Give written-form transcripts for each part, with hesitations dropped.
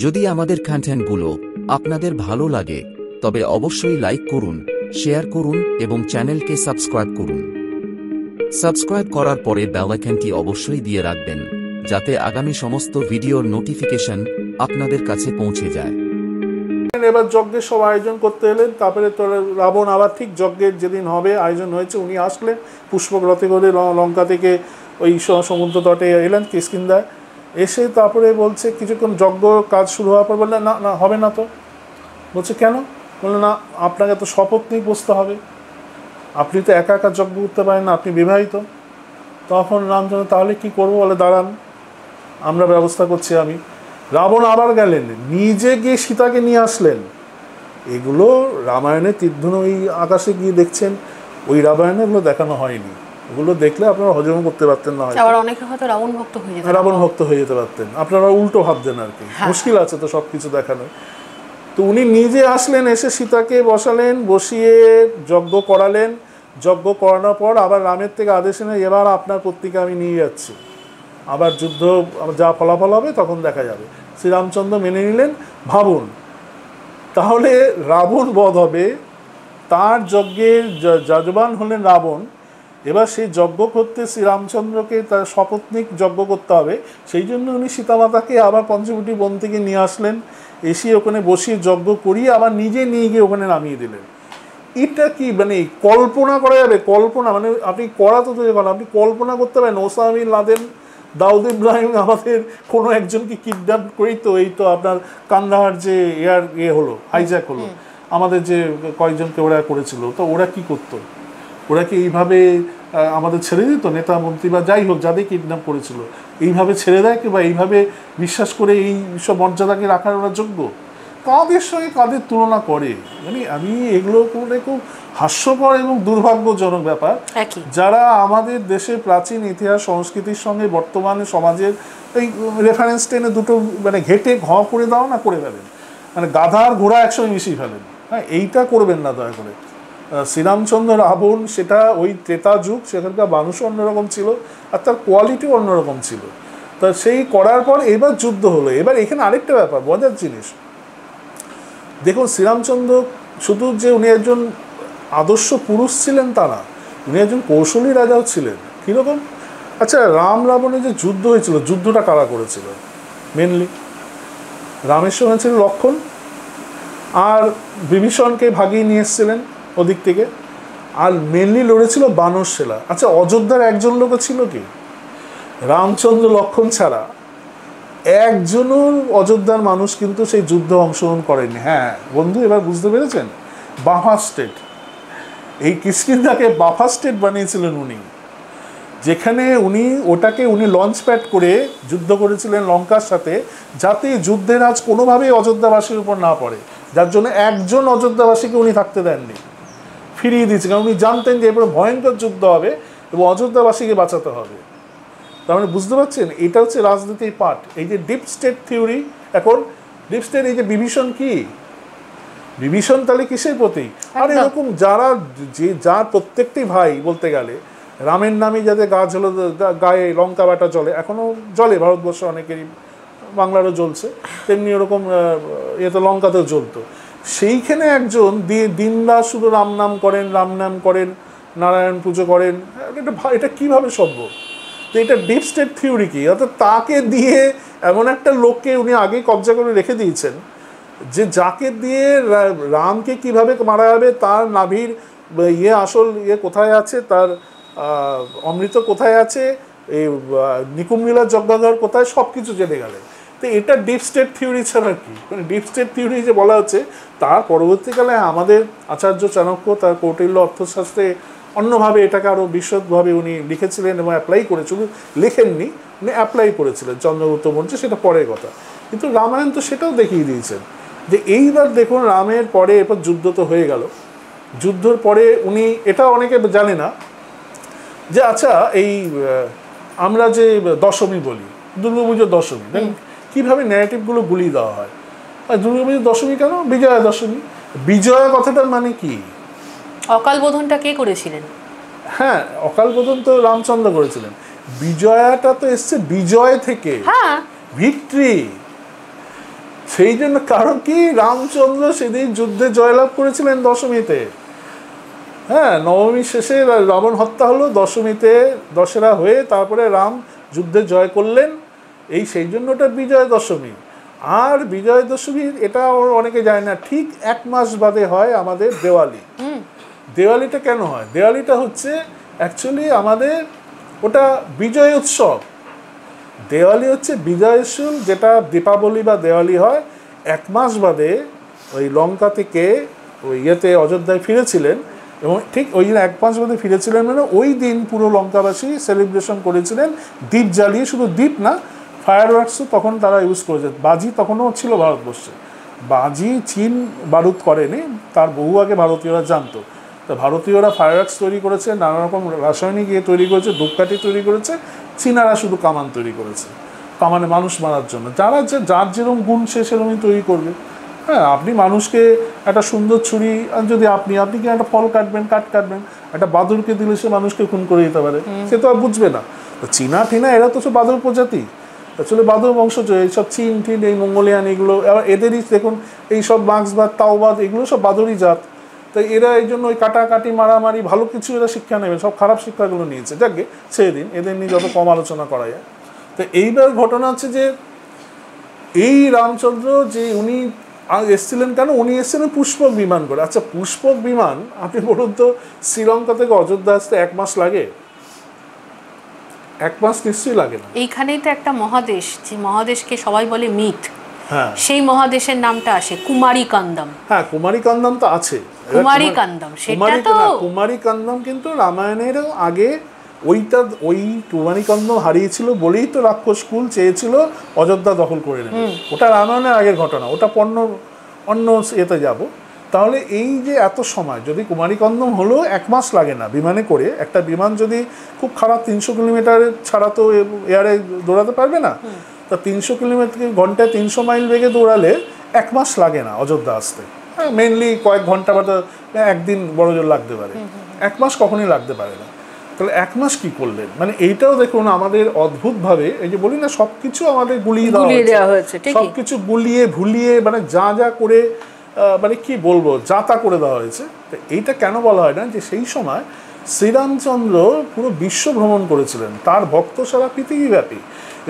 যদি আমাদের কন্টেন্টগুলো আপনাদের ভালো লাগে তবে অবশ্যই লাইক করুন, শেয়ার করুন এবং চ্যানেলকে সাবস্ক্রাইব করুন। সাবস্ক্রাইব করার পরে বেল আইকনটি অবশ্যই দিয়ে রাখবেন যাতে আগামী সমস্ত ভিডিওর নোটিফিকেশন আপনাদের কাছে পৌঁছে যায়। এবার যজ্ঞের সব আয়োজন করতে এলেন, তারপরে তো রাবণ আবার ঠিক যজ্ঞের যেদিন হবে আয়োজন হয়েছে উনি আসলেন পুষ্পক রথে করে লঙ্কা থেকে ওই সমুদ্র তটে এলেন কিষ্কিন্ধায়। এসে তারপরে বলছে কিছুক্ষণ যজ্ঞ কাজ শুরু হওয়ার পর বললেন না না হবে না, তো বলছে কেন? বললেন না আপনাকে তো শপথ নিয়ে বসতে হবে, আপনি তো একা একা যজ্ঞ করতে পারেন না, আপনি বিবাহিত। তখন রামচন্দ্র তাহলে কি করবো? বলে দাঁড়ান আমরা ব্যবস্থা করছি আমি। রাবণ আবার গেলেন, নিজে গিয়ে সীতাকে নিয়ে আসলেন। এগুলো রামায়ণে তীর্ধন ওই আকাশে গিয়ে দেখছেন, ওই রামায়ণে এগুলো দেখানো হয়নি। ওগুলো দেখলে আপনারা হজম করতে পারতেন না, রাবণ ভক্ত হয়ে যেতে পারতেন, আপনারা উল্টো ভাবতেন আর কি। মুশকিল আছে তো সব কিছু দেখানো। তো উনি নিজে আসলেন, এসে সীতাকে বসালেন, বসিয়ে যজ্ঞ করালেন। যজ্ঞ করানোর পর আবার রামের থেকে আদেশ এনে এবার আপনার পত্নীকে আমি নিয়ে যাচ্ছি, আবার যুদ্ধ যা ফলাফল হবে তখন দেখা যাবে। শ্রীরামচন্দ্র মেনে নিলেন। ভাবুন তাহলে রাবণ বধ হবে, তার যজ্ঞের যজমান হলেন রাবণ। এবার সেই যজ্ঞ করতে শ্রীরামচন্দ্রকে তার সপত্নীক যজ্ঞ করতে হবে, সেই জন্য উনি সীতামাতাকে আবার পঞ্চবটী বন থেকে নিয়ে আসলেন, এসে ওখানে বসিয়ে যজ্ঞ করিয়ে আবার নিজে নিয়ে গিয়ে ওখানে নামিয়ে দিলেন। এটা কি মানে কল্পনা করা যাবে? কল্পনা মানে আপনি করা তো আপনি কল্পনা করতে পারেন Osama bin Laden, Dawood Ibrahim আমাদের কোনো একজনকে কিডন্যাপ করেই তো এই তো আপনার কান্দাহার যে হলো, হাইজ্যাক হলো, আমাদের যে কয়েকজনকে ওরা করেছিল, তো ওরা কি করতো? ওরা কি এইভাবে আমাদের ছেড়ে দিত? নেতা মন্ত্রী বা যাই হোক যাদের কিডন্যাপ করেছিল এইভাবে ছেড়ে দেয় কি? বা এইভাবে বিশ্বাস করে এই সব মর্যাদাকে রাখার ওরা যোগ্য? কাদের সঙ্গে কাদের তুলনা করে, মানে আমি এগুলো করে খুব হাস্যকর এবং দুর্ভাগ্যজনক ব্যাপার। যারা আমাদের দেশের প্রাচীন ইতিহাস সংস্কৃতির সঙ্গে বর্তমানে সমাজের এই রেফারেন্স টেনে দুটো মানে ঘেটে ঘ করে দাও না, করে ফেলেন, মানে গাধার ঘোড়া একসঙ্গে মিশিয়ে ফেলেন। হ্যাঁ, এইটা করবেন না দয়া করে। শ্রীরামচন্দ্র রাবণ সেটা ওই ত্রেতা যুগ, সেখানকার মানুষও অন্যরকম ছিল আর তার কোয়ালিটিও অন্যরকম ছিল। তা সেই করার পর এবার যুদ্ধ হলো। এবার এখানে আরেকটা ব্যাপার মজার জিনিস দেখুন, শ্রীরামচন্দ্র শুধু যে উনি একজন আদর্শ পুরুষ ছিলেন তা না, উনি একজন কৌশলী রাজাও ছিলেন। কীরকম? আচ্ছা, রাম রাবণের যে যুদ্ধ হয়েছিল, যুদ্ধটা কারা করেছিল? মেনলি রামের সঙ্গে ছিল লক্ষ্মণ, আর বিভীষণকে ভাগিয়ে নিয়ে এসেছিলেন ওদিক থেকে, আর মেনলি লড়েছিল বানর সেনা। আচ্ছা, অযোধ্যার একজন লোকও ছিল কি? রামচন্দ্র লক্ষ্মণ ছাড়া একজনও অযোধ্যার মানুষ কিন্তু সেই যুদ্ধে অংশগ্রহণ করেনি। হ্যাঁ বন্ধু, এবার বুঝতে পেরেছেন? বাফা স্টেট, এই কিষ্কিন্ধাকে বাফা স্টেট বানিয়েছিলেন উনি, যেখানে ওটাকে উনি লঞ্চ প্যাড করে যুদ্ধ করেছিলেন লঙ্কার সাথে, যাতে যুদ্ধের আজ কোনোভাবেই অযোধ্যাবাসীর উপর না পড়ে, যার জন্য একজন অযোধ্যাবাসীকে উনি থাকতে দেননি, ফিরিয়ে দিয়েছে। কারণ উনি জানতেন যে এরপরে ভয়ঙ্কর যুদ্ধ হবে এবং অযোধ্যাবাসীকে বাঁচাতে হবে। তার মানে বুঝতে পারছেন, এটা হচ্ছে রাজনীতির পার্ট। এই যে ডিপ স্টেট থিওরি, এখন ডিপ স্টেট, এই যে বিভীষণ, কি বিভীষণ তাহলে কিসের প্রতীক? আর এরকম যারা যার প্রত্যেকটি ভাই বলতে গেলে রামের নামে যাদের গায়ে লঙ্কা বাটা চলে, এখনও জলে ভারতবর্ষে অনেকেরই, বাংলারও জ্বলছে, তেমনি ওরকম তো লঙ্কাতেও জ্বলতো। সেইখানে একজন দিনরাত শুধু রাম নাম করেন, নারায়ণ পুজো করেন, এটা কীভাবে সম্ভব? তো এটা ডিপ স্টেট থিওরি কি? অর্থাৎ তাকে দিয়ে এমন একটা লোককে উনি আগেই কবজা করে রেখে দিয়েছেন, যে যাকে দিয়ে রামকে কিভাবে মারা যাবে, তার নাভির আসল কোথায় আছে, তার অমৃত কোথায় আছে, এই নিকুম্বিলার যজ্ঞাধর কোথায়, সব কিছু জেনে গেলে। তো এটা ডিপ স্টেট থিওরি ছাড়া কি? মানে ডিপ স্টেট থিওরি যে বলা হচ্ছে, তার পরবর্তীকালে আমাদের আচার্য চাণক্য তার কৌটিল্য অর্থশাস্ত্রে অন্যভাবে এটাকে আরও বিশদভাবে উনি লিখেছিলেন এবং অ্যাপ্লাই করেছিলেন। লেখেননি, উনি অ্যাপ্লাই করেছিলেন চন্দ্রগুপ্ত মৌর্য, সেটা পরের কথা। কিন্তু রামায়ণ তো সেটাও দেখিয়ে দিয়েছেন যে এইবার দেখুন রামের পরে এরপর যুদ্ধ তো হয়ে গেল। যুদ্ধর পরে উনি, এটা অনেকে জানে না যে আচ্ছা এই আমরা যে দশমী বলি, দুর্গাপুজোর দশমী, কীভাবে ন্যারেটিভগুলো গুলিয়ে দেওয়া হয়। আর দুর্গাপুজোর দশমী কেন? বিজয়া দশমী। বিজয়া কথাটার মানে কি? অকাল বোধনটা কে করেছিলেন? হ্যাঁ, অকাল বোধন তো রামচন্দ্র করেছিলেন। বিজয়াটা তো এসছে বিজয় থেকে, ভিক্টরি। সেই জন্য, কারণ কি, রামচন্দ্র সেদিন যুদ্ধে জয়লাভ করেছিলেন দশমীতে। হ্যাঁ, নবমী শেষে রাবণ হত্যা হলো, দশমীতে দশেরা হয়ে তারপরে রাম যুদ্ধে জয় করলেন, এই সেই জন্য ওটা বিজয় দশমী। আর বিজয় দশমীর এটা অনেকে জানে না, ঠিক 1 মাস বাদে হয় আমাদের দেওয়ালি। দেওয়ালিটা কেন হয়? দেওয়ালিটা হচ্ছে অ্যাকচুয়ালি আমাদের ওটা বিজয় উৎসব। দেওয়ালি হচ্ছে বিজয় উৎসব, যেটা দীপাবলি বা দেওয়ালি হয় 1 মাস বাদে। ওই লঙ্কা থেকে ওই ইয়েতে অযোধ্যায় ফিরেছিলেন, এবং ঠিক ওই দিন 1 মাস বাদে ফিরেছিলেন, মানে ওই দিন পুরো লঙ্কাবাসী সেলিব্রেশন করেছিলেন দ্বীপ জ্বালিয়ে। শুধু দ্বীপ না, ফায়ার ওয়ার্কসও তখন তারা ইউজ করেছে। বাজি তখনও ছিল ভারতবর্ষে, বাজি চীন বারুদ করেনি, তার বহু আগে ভারতীয়রা জানতো। তো ভারতীয়রা ফায়ার ওয়ার্কস তৈরি করেছে, নানা রকম রাসায়নিক ইয়ে তৈরি করেছে, ধূপকাঠি তৈরি করেছে। চীনারা শুধু কামান তৈরি করেছে, কামানে মানুষ মারার জন্য। যার যেরকম গুণ সে সেরকমই তৈরি করবে। হ্যাঁ, আপনি মানুষকে একটা সুন্দর ছুরি, যদি আপনি কি একটা ফল কাটবেন, কাটবেন, একটা বাদুরকে দিলে সে মানুষকে খুন করে দিতে পারে, সে তো আর বুঝবে না। তো চীনা ঠিনা এরা তো সব বাদুর প্রজাতি, আসলে বাদুর বংশজ। এইসব চীন ঠিন, এই মঙ্গোলিয়ান, এগুলো আবার এদেরই দেখুন, এইসব মার্ক্সবাদ, তাওবাদ, এগুলো সব বাদুরই জাত। তো এরা এই জন্য ওই কাটাকাটি, মারামারি, ভালো কিছু এরা শিক্ষা নেবে, সব খারাপ শিক্ষাগুলো নিয়েছে। যাকে ছেড়ে দিন, এদের নিয়ে যত কম আলোচনা করা যায়। তো এইবার ঘটনা হচ্ছে যে এই রামচন্দ্র যে উনি এসেছিলেন কেন? উনি এসেছিলেন পুষ্পক বিমান করে। আচ্ছা, পুষ্পক বিমান আপনি বলুন তো, শ্রীলঙ্কা থেকে অযোধ্যা আসতে 1 মাস লাগে? 1 মাস নিশ্চয়ই লাগে না। এইখানেই তো একটা মহাদেশ, যে মহাদেশকে সবাই বলে মিথ, হ্যাঁ, সেই মহাদেশের নামটা আসে কুমারীকান্দম। হ্যাঁ, কুমারীকান্দম তো আছে। কুমারীকান্দম সেটা তো, কুমারীকান্দম কিন্তু রামায়ণেরও আগে। ওই কুমারীকান্দম হারিয়েছিল বলেই তো রাক্ষস কুল চেয়েছিল অযোধ্যা দখল করে নেবে। ওটা রামায়ণের আগের ঘটনা, ওটা অন্য এতে যাব। তাহলে এই যে এত সময়, যদি কুমারীকান্দম হলো 1 মাস লাগে না বিমানে করে। একটা বিমান যদি খুব খারাপ 300 কিলোমিটার ছাড়া তো এয়ারে দৌড়াতে পারবে না। তা 300 কিলোমিটার ঘন্টায় 300 মাইল বেগে দৌড়ালে 1 মাস লাগে না অযোধ্যা আসতে। হ্যাঁ, মেনলি কয়েক ঘন্টা বা একদিন বড় জোর লাগতে পারে, 1 মাস কখনই লাগতে পারে না। তাহলে 1 মাস কি করলেন? মানে এইটাও দেখুন আমাদের অদ্ভুতভাবে, এই যে বলি না, সব কিছু আমাদের গুলিয়ে দেওয়া হয়েছে, সব কিছু গুলিয়ে ভুলিয়ে, মানে যা করে, মানে কি বলবো, তা করে দেওয়া হয়েছে। তো এইটা কেন বলা হয় না যে সেই সময় শ্রীরামচন্দ্র পুরো বিশ্ব ভ্রমণ করেছিলেন, তার ভক্ত সারা পৃথিবীব্যাপী,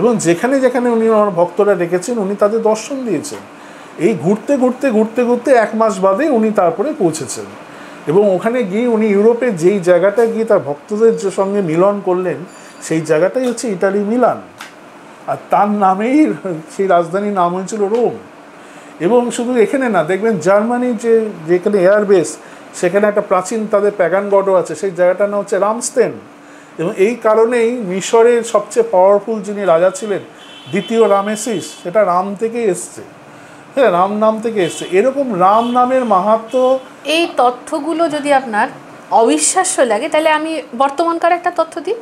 এবং যেখানে যেখানে উনি আমার ভক্তরা ডেকেছেন উনি তাদের দর্শন দিয়েছেন। এই ঘুরতে ঘুরতে ঘুরতে ঘুরতে 1 মাস বাদে উনি তারপরে পৌঁছেছেন, এবং ওখানে গিয়ে উনি ইউরোপে যেই জায়গাটা গিয়ে তার ভক্তদের সঙ্গে মিলন করলেন, সেই জায়গাটাই হচ্ছে ইটালি মিলান। আর তার নামেই সেই রাজধানীর নাম হয়েছিল রোম। এবং শুধু এখানে না, দেখবেন জার্মানির যেখানে এয়ারবেস, সেখানে একটা প্রাচীন তাদের প্যাগান গডও আছে, সেই জায়গাটার নাম হচ্ছে রামস্তেন। এবং এই কারণেই মিশরের সবচেয়ে পাওয়ারফুল যিনি রাজা ছিলেন, দ্বিতীয় রামেসিস, সেটা রাম থেকে এসছে। হ্যাঁ, রাম নাম থেকে এসছে। এরকম রাম নামের মাহাত্ম্য। এই তথ্যগুলো যদি আপনার অবিশ্বাস্য লাগে, তাহলে আমি বর্তমানকার একটা তথ্য দিই।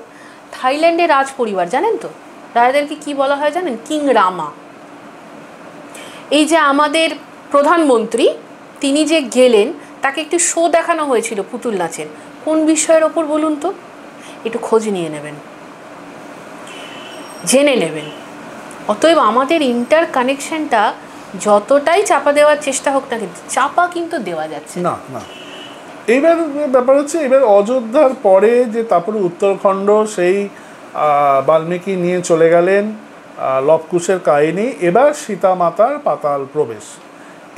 থাইল্যান্ডের রাজ পরিবার, জানেন তো রাজাদেরকে কি বলা হয় জানেন? কিং রামা। এই যে আমাদের প্রধানমন্ত্রী, তিনি যে গেলেন, তাকে একটু শো দেখানো হয়েছিল পুতুল নাচের। কোন বিষয়ের ওপর বলুন তো? একটু খোঁজ নিয়ে নেবেন, জেনে নেবেন। অতএব আমাদের ইন্টার কানেকশনটা যতটাই চাপা দেওয়ার চেষ্টা হোক না, কিন্তু চাপা কিন্তু দেওয়া যাচ্ছে না। এইবার ব্যাপার হচ্ছে, এবার অযোধ্যার পরে যে তারপরে উত্তরাখণ্ড, সেই বাল্মীকি নিয়ে চলে গেলেন, লবকুশের কাহিনী। এবার সীতা মাতার পাতাল প্রবেশ,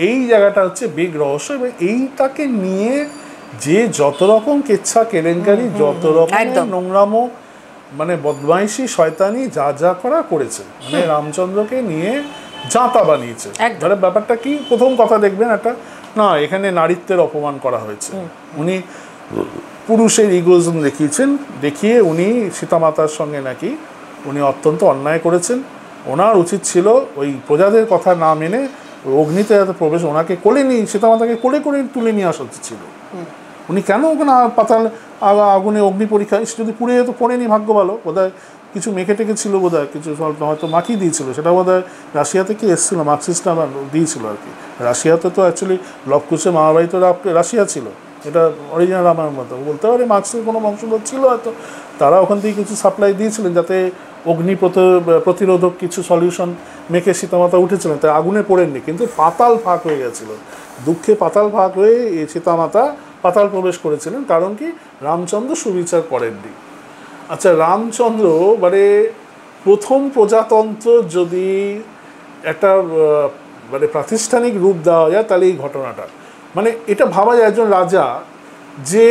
এই জায়গাটা হচ্ছে বিগ রহস্য। এবং এইটাকে নিয়ে যে যত রকম কেচ্ছা কেলেঙ্কারি, যত রকম নোংরামো, মানে বদমাইশি, শয়তানি, যা করা করেছে, মানে রামচন্দ্রকে নিয়ে জাঁতা বানিয়েছে। ধরে ব্যাপারটা কি, প্রথম কথা দেখবেন একটা, না এখানে নারীত্বের অপমান করা হয়েছে। উনি পুরুষের ইগোজম দেখিয়ে উনি সীতামাতার সঙ্গে নাকি উনি অত্যন্ত অন্যায় করেছেন। ওনার উচিত ছিল ওই প্রজাদের কথা না মেনে অগ্নিতে যাতে প্রবেশ, ওনাকে কোলে নিয়ে, সীতামাতাকে কোলে করে তুলে নিয়ে আসা উচিত ছিল। উনি কেন ওখানে পাতাল আগুনে অগ্নি পরীক্ষা, যদি পুড়ে যেত পড়েনি, ভাগ্য ভালো, বোধহয় কিছু মেখে টেকে ছিল, বোধহয় কিছু হয়তো মাখিয়ে দিয়েছিল, সেটা বোধহয় রাশিয়া থেকে এসেছিল, মার্কসিস্টরা দিয়েছিল আর কি। রাশিয়াতে তো অ্যাকচুয়ালি লবকুশে মামাবাড়ি তো রাশিয়া ছিল, এটা অরিজিনাল আমার মতো বলতে পারে, মার্কসের কোনো বংশধর ছিল হয়তো, তারা ওখান থেকে কিছু সাপ্লাই দিয়েছিলেন যাতে অগ্নি প্রতিরোধক কিছু সলিউশন মেখে সীতামাতা উঠেছিলেন, তাই আগুনে পড়েননি, কিন্তু পাতাল ফাঁক হয়ে গেছিল। দুঃখে পাতাল ফাঁক হয়ে এই সীতামাতা পাতাল প্রবেশ করেছিলেন। কারণ কি? রামচন্দ্র সুবিচার করেননি। আচ্ছা, রামচন্দ্র মানে প্রথম প্রজাতন্ত্র যদি একটা মানে প্রাতিষ্ঠানিক রূপ দেওয়া যায় তাহলে এই ঘটনাটা, মানে এটা ভাবা যায় একজন রাজা যে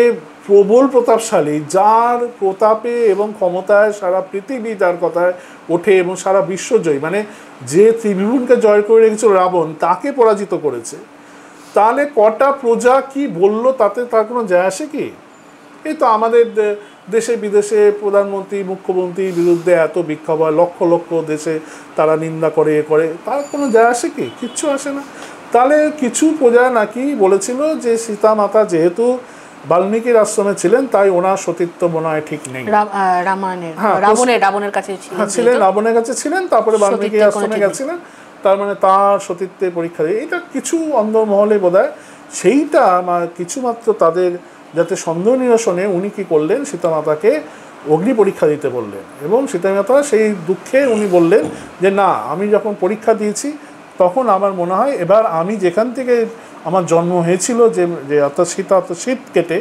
প্রবল প্রতাপশালী, যার প্রতাপে এবং ক্ষমতায় সারা পৃথিবী তার কথায় ওঠে এবং সারা বিশ্বজয়ী, মানে যে ত্রিভুবনকে জয় করে রেখেছিল রাবণ, তাকে পরাজিত করেছে, তাহলে কটা প্রজা কি বলল তাতে তার কোনো যায় আসে কি? এই তো আমাদের দেশে বিদেশে প্রধানমন্ত্রী মুখ্যমন্ত্রীর বিরুদ্ধে এত বিক্ষোভ হয়, লক্ষ লক্ষ দেশে তারা নিন্দা করে তার কোনো যায় আসে কি? কিচ্ছু আসে না। তাহলে কিছু প্রজা নাকি বলেছিল যে সীতা মাতা যেহেতু বাল্মীকির আশ্রমে ছিলেন তাই ওনার সতীত্ব মনে হয় ঠিক নেই। রাবণের কাছে ছিলেন, রাবণের কাছে ছিলেন, তারপরে বাল্মীকির আশ্রমে গেছিলেন, তার মানে তার সতীত্বের পরীক্ষা দিয়ে এটা কিছু অন্দরমহলে বোধহয় সেইটা কিছুমাত্র তাদের যাতে সন্দেহ নিরসনে উনি কী করলেন, সীতামাতাকে অগ্নি পরীক্ষা দিতে বললেন। এবং সীতামাতা সেই দুঃখে উনি বললেন যে না, আমি যখন পরীক্ষা দিয়েছি তখন আমার মনে হয় এবার আমি যেখান থেকে আমার জন্ম হয়েছিল যে অর্থাৎ সীতা অর্থাৎ শীত কেটে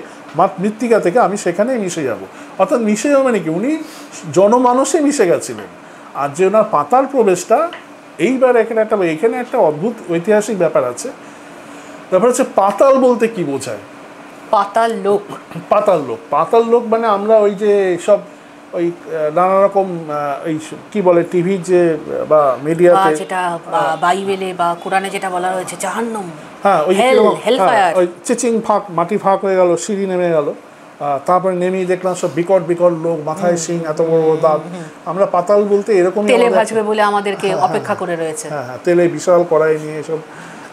মৃত্তিকা থেকে আমি সেখানেই মিশে যাব। অর্থাৎ মিশে যাবে মানে কি? উনি জনমানসে মিশে গেছিলেন। আর যে ওনার পাতাল প্রবেশটা, এইবার এখানে একটা অদ্ভুত ঐতিহাসিক ব্যাপার আছে। ব্যাপার হচ্ছে পাতাল বলতে কি বোঝায়? পাতাল লোক। পাতাল লোক মানে আমরা ওই যে সব ওই নানা রকম এই কি বলে টিভির যে বা মিডিয়াতে যেটা বাইবেলে বা কোরআনে যেটা বলা হয়েছে জাহান্নাম, হ্যাঁ ওই ওই চিচিং ফাঁক, মাটি ফাঁক হয়ে গেল, সিঁড়ি নেমে গেল, তারপরে নেমেই দেখলাম সব বিকট বিকট লোক, মাথায় শিং, এত বড় বড় দাঁত। আমরা পাতাল বলতে এরকম তেলে ভাজবে বলে আমাদেরকে অপেক্ষা করে রয়েছে। হ্যাঁ, তেলে বিশাল কড়াই নিয়ে এসব।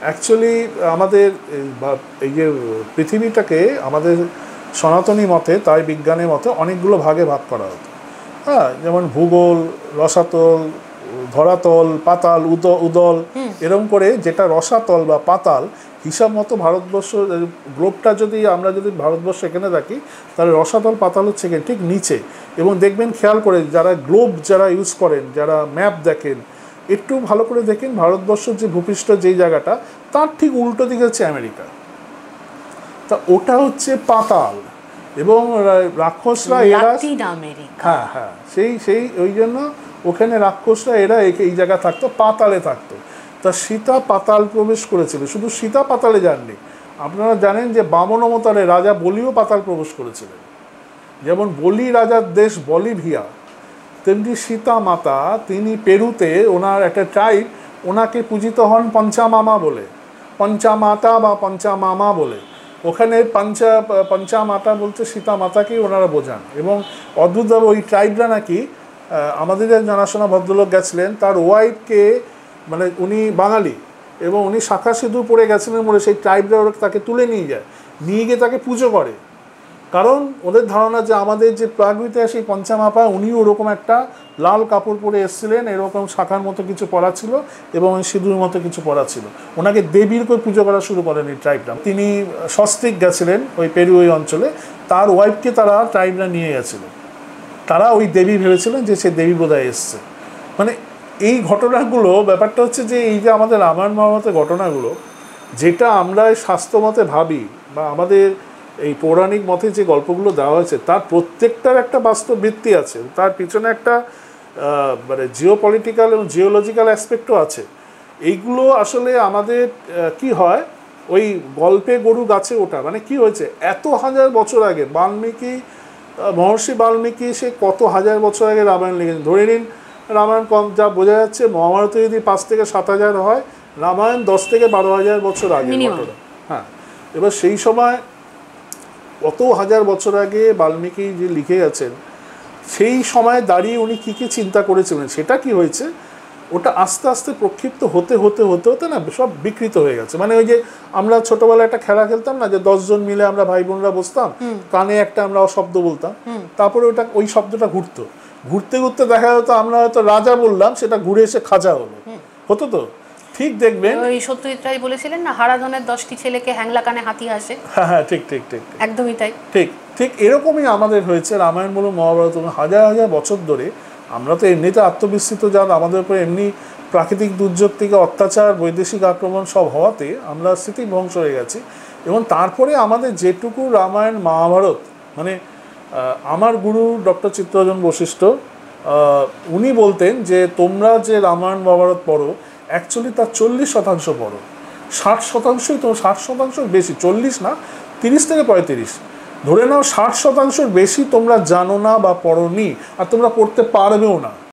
অ্যাকচুয়ালি আমাদের এই যে পৃথিবীটাকে আমাদের সনাতনী মতে, তাই বিজ্ঞানের মতে অনেকগুলো ভাগে ভাগ করা হতো। হ্যাঁ, যেমন ভূগোল, রসাতল, ধরাতল, পাতাল, উদল, এরকম করে যেটা রসাতল বা পাতাল হিসাব মতো ভারতবর্ষ গ্লোবটা আমরা যদি ভারতবর্ষ এখানে থাকি তাহলে রসাতল পাতাল হচ্ছে ঠিক নিচে। এবং দেখবেন খেয়াল করে যারা গ্লোব ইউজ করেন, যারা ম্যাপ দেখেন, একটু ভালো করে দেখেন ভারতবর্ষের যে ভূপৃষ্ঠ যেই জায়গাটা তার ঠিক উল্টো দিকে হচ্ছে আমেরিকা, তা ওটা হচ্ছে পাতাল। এবং রাক্ষসরা এরা হ্যাঁ সেই ওই জন্য ওখানে রাক্ষসরা এরা এই জায়গা থাকতো, পাতালে থাকতো। তা সীতা পাতাল প্রবেশ করেছিল। শুধু সীতা পাতালে যাননি, আপনারা জানেন যে বামন অবতারে রাজা বলিও পাতাল প্রবেশ করেছিলেন। যেমন বলি রাজার দেশ বলিভিয়া, তেমনি সীতা মাতা তিনি পেরুতে ওনার একটা ট্রাইব, ওনাকে পূজিত হন পঞ্চামামা বলে, পঞ্চামাতা বা পঞ্চামামা বলে। ওখানে পঞ্চামাতা বলতে সীতা মাতাকেই ওনারা বোঝান। এবং অদ্ভুতভাবে ওই ট্রাইবরা নাকি আমাদের জানাশোনা ভদ্রলোক গেছিলেন, তার ওয়াইফকে মানে উনি বাঙালি এবং উনি শাখা সিঁদুর পরে গেছিলেন বলে সেই ট্রাইবরা তাকে তুলে নিয়ে গিয়ে তাকে পুজো করে। কারণ ওদের ধারণা যে আমাদের যে প্রাগৈতিহাসিক পঞ্চামাপা উনিও ওরকম একটা লাল কাপড় পরে এসেছিলেন, এরকম শাখার মতো কিছু পরা ছিল এবং সিঁদুর মতো কিছু পরা ছিল। ওনাকে দেবীর করে পুজো করা শুরু করেন এই ট্রাইবরা। তিনি সস্ত্রীক গেছিলেন ওই পেরু ওই অঞ্চলে, তার ওয়াইফকে তারা ট্রাইবরা নিয়ে গেছিলেন। তারা ওই দেবী ভেবেছিলেন যে সে দেবী বোধহয় এসছে। মানে এই ঘটনাগুলো, ব্যাপারটা হচ্ছে যে এই যে আমাদের রামায়ণ মহাভারতের ঘটনাগুলো, যেটা আমরা শাস্ত্রমতে ভাবি বা আমাদের এই পৌরাণিক মতে যে গল্পগুলো দেওয়া হয়েছে তার প্রত্যেকটার একটা বাস্তব ভিত্তি আছে, তার পিছনে একটা মানে জিওপলিটিক্যাল এবং জিওলজিক্যাল অ্যাসপেক্টও আছে। এইগুলো আসলে আমাদের কি হয়, ওই গল্পে গরু গাছে ওঠা, মানে কি হয়েছে এত হাজার বছর আগে মহর্ষি বাল্মীকি সে কত হাজার বছর আগে রামায়ণ লিখেছেন। ধরে নিন রামায়ণ কম যা বোঝা যাচ্ছে, মহাভারত যদি 5 থেকে 7,000 হয়, রামায়ণ 10 থেকে 12,000 বছর আগে ঘটনা। হ্যাঁ, এবার সেই সময় কত হাজার বছর আগে বাল্মীকি যে লিখে গেছেন, সেই সময় দাঁড়িয়ে উনি কী কী চিন্তা করেছিলেন, সেটা কি হয়েছে, ওটা আস্তে আস্তে প্রক্ষিপ্ত হতে হতে হতে হতে না সব বিকৃত হয়ে গেছে। মানে ওই যে আমরা ছোটবেলায় একটা খেলা খেলতাম না, যে 10 জন মিলে আমরা ভাই বোনরা বসতাম, কানে একটা আমরা শব্দ বলতাম, তারপরে ওই শব্দটা ঘুরতে ঘুরতে দেখা যেত আমরা হয়তো রাজা বললাম, সেটা ঘুরে এসে খাজা হতো তো। ঠিক দেখবেন ওই সত্যজিৎ রায় বলেছিলেন না, হারাধনের 10টি ছেলেকে হ্যাংলা কানে হাতি হাসে। হ্যাঁ, ঠিক একদমই তাই। ঠিক এরকমই আমাদের হয়েছে। রামায়ণ বলুন, মহাভারত বলুন, হাজার হাজার বছর ধরে আমরা তো এমনিতে আত্মবিস্মৃত জাত, আমাদের উপরে এমনি প্রাকৃতিক দুর্যোগ থেকে অত্যাচার, বৈদেশিক আক্রমণ সব হওয়াতে আমরা স্মৃতিভ্রংশ হয়ে গেছি। এবং তারপরে আমাদের যেটুকু রামায়ণ মহাভারত, মানে আমার গুরু ডক্টর চিত্তরঞ্জন বশিষ্ঠ উনি বলতেন যে তোমরা যে রামায়ণ মহাভারত পড়ো অ্যাকচুয়ালি তার 40% পড়ো, 60%ই তো, 60% বেশি, 40 না 30 থেকে 35 ধরে নাও, 60% বেশি তোমরা জানো না বা পড়োনি, আর তোমরা পড়তে পারবেও না।